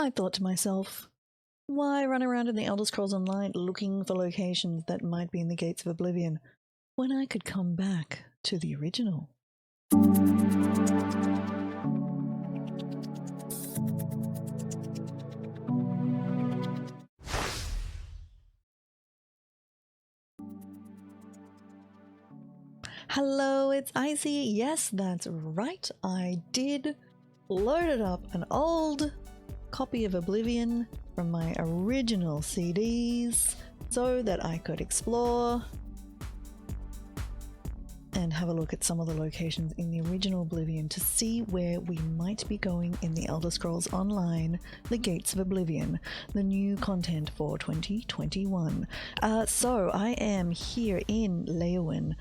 I thought to myself, why run around in the Elder Scrolls Online looking for locations that might be in the Gates of Oblivion when I could come back to the original? Hello, it's Icy. Yes, that's right. I did load up an old copy of Oblivion from my original CDs so that I could explore and have a look at some of the locations in the original Oblivion to see where we might be going in the Elder Scrolls Online, the Gates of Oblivion, the new content for 2021. So I am here in Leyawiin,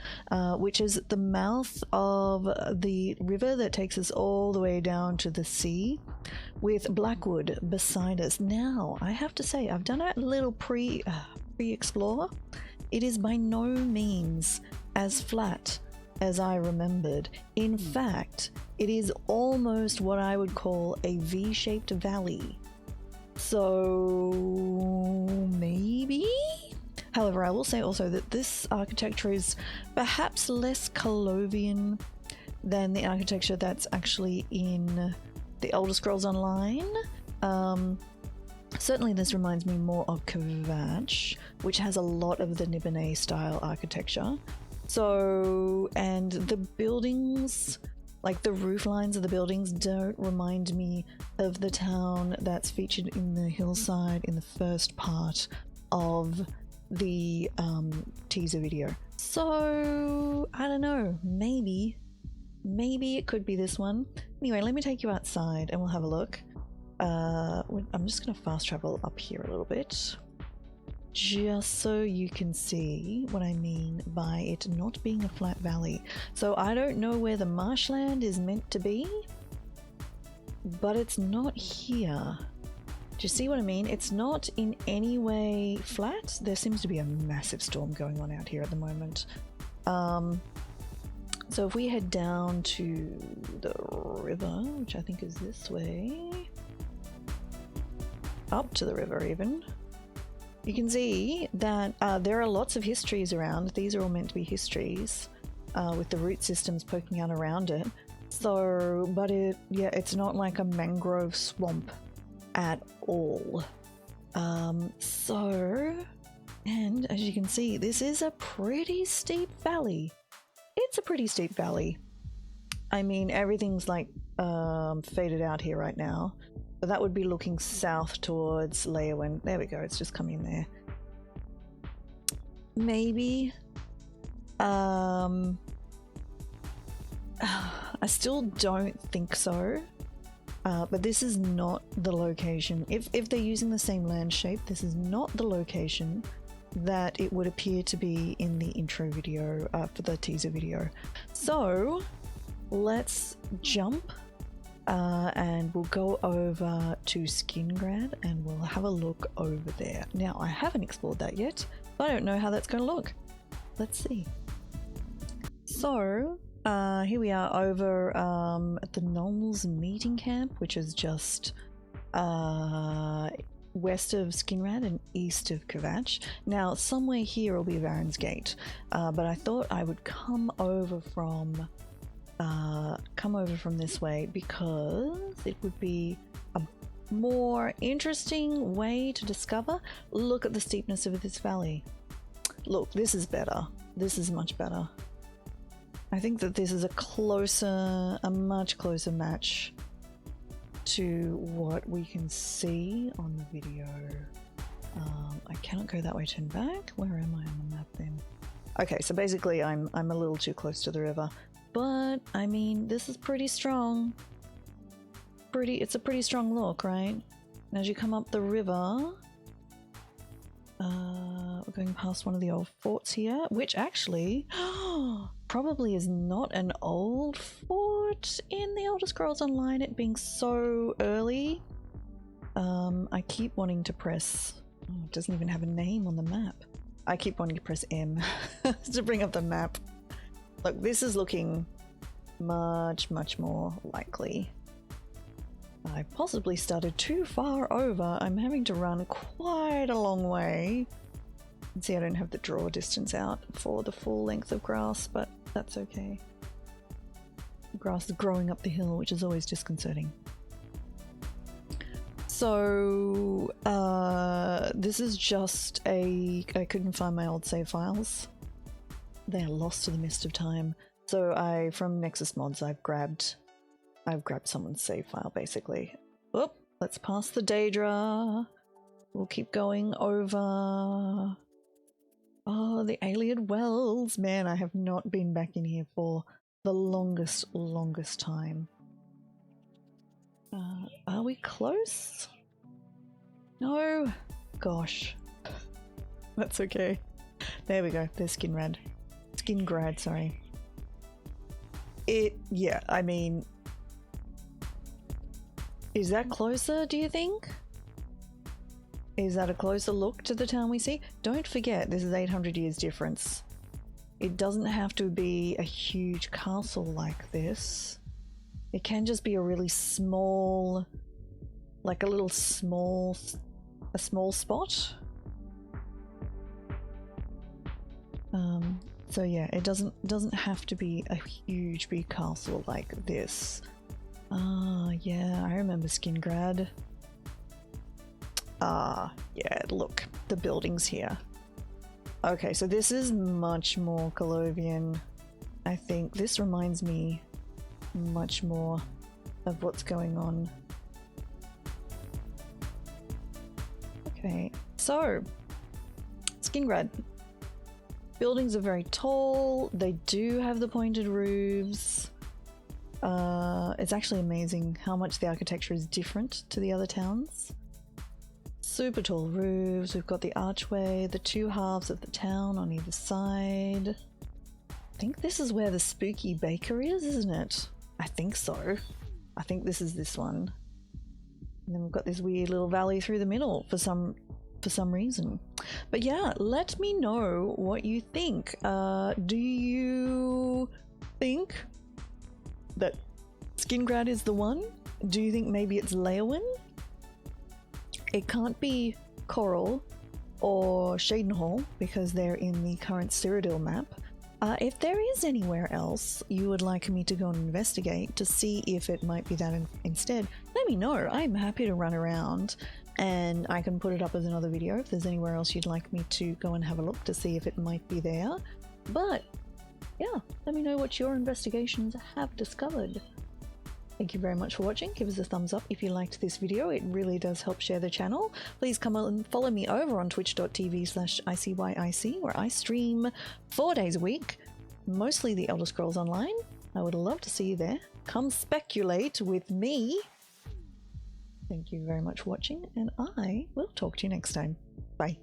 which is the mouth of the river that takes us all the way down to the sea, with Blackwood beside us. Now, I have to say, I've done a little pre-explore. It is by no means as flat as I remembered. In fact, it is almost what I would call a V-shaped valley. So maybe? However, I will say also that this architecture is perhaps less Colovian than the architecture that's actually in the Elder Scrolls Online. Certainly this reminds me more of Kvatch, which has a lot of the Nibonese style architecture. So, and the buildings, like the roof lines of the buildings, don't remind me of the town that's featured in the hillside in the first part of the teaser video. So, I don't know, maybe it could be this one. Anyway, let me take you outside and we'll have a look. I'm just going to fast travel up here a little bit, just so you can see what I mean by it not being a flat valley. So I don't know where the marshland is meant to be, but it's not here. Do you see what I mean? It's not in any way flat. There seems to be a massive storm going on out here at the moment. So if we head down to the river, which I think is this way, up to the river even, you can see that there are lots of histories around. These are all meant to be histories with the root systems poking out around it. So, but it's not like a mangrove swamp at all. So, and as you can see, this is a pretty steep valley. It's a pretty steep valley. I mean, everything's like faded out here right now. But that would be looking south towards Leyawiin. There we go, it's just coming there. Maybe. I still don't think so. But this is not the location. If they're using the same land shape, this is not the location that it would appear to be in the intro video for the teaser video. So let's jump. And we'll go over to Skingrad and we'll have a look over there. Now, I haven't explored that yet, but I don't know how that's going to look. Let's see. So, here we are over at the Knolls meeting camp, which is just west of Skingrad and east of Kvatch. Now, somewhere here will be Varen's Gate, but I thought I would come over from this way because it would be a more interesting way to discover. Look at the steepness of this valley. Look, this is better. This is much better. I think that this is a much closer match to what we can see on the video. I cannot go that way, turn back. Where am I on the map then? Okay, so basically I'm a little too close to the river. But, I mean, this is pretty strong. It's a pretty strong look, right? And as you come up the river, we're going past one of the old forts here, which actually probably is not an old fort in the Elder Scrolls Online, it being so early. I keep wanting to press... Oh, it doesn't even have a name on the map. I keep wanting to press M to bring up the map. Look, this is looking much more likely. I possibly started too far over. I'm having to run quite a long way. And see, I don't have the draw distance out for the full length of grass, but that's okay. The grass is growing up the hill, which is always disconcerting. So, this is just I couldn't find my old save files. They are lost to the mist of time. So from Nexus Mods, I've grabbed someone's save file, basically. Oop, let's pass the Daedra. We'll keep going over. Oh, the Alien Wells. Man, I have not been back in here for the longest time. Are we close? No. Gosh. That's okay. There we go. There's Skingrad, sorry. Yeah, I mean... Is that closer, do you think? Is that a closer look to the town we see? Don't forget, this is 800 years difference. It doesn't have to be a huge castle like this. It can just be a really small, like a small spot. So yeah, it doesn't have to be a huge big castle like this. Ah, yeah, I remember Skingrad. Ah, yeah, look, the buildings here. Okay, so this is much more Colovian. I think this reminds me much more of what's going on. Okay, so Skingrad. Buildings are very tall. They do have the pointed roofs. It's actually amazing how much the architecture is different to the other towns. Super tall roofs. We've got the archway, the two halves of the town on either side. I think this is where the spooky bakery is, isn't it? I think so. I think this is this one. And then we've got this weird little valley through the middle for some reason. But yeah, let me know what you think. Do you think that Skingrad is the one? Do you think maybe it's Leowin? It can't be Coral or Shadenhall because they're in the current Cyrodiil map. If there is anywhere else you would like me to go and investigate to see if it might be that instead, let me know. I'm happy to run around and I can put it up as another video if there's anywhere else you'd like me to go and have a look to see if it might be there. But yeah, let me know what your investigations have discovered. Thank you very much for watching. Give us a thumbs up if you liked this video. It really does help share the channel. Please come and follow me over on twitch.tv/IcyYIC where I stream 4 days a week, mostly the Elder Scrolls Online. I would love to see you there. Come speculate with me. Thank you very much for watching, and I will talk to you next time. Bye.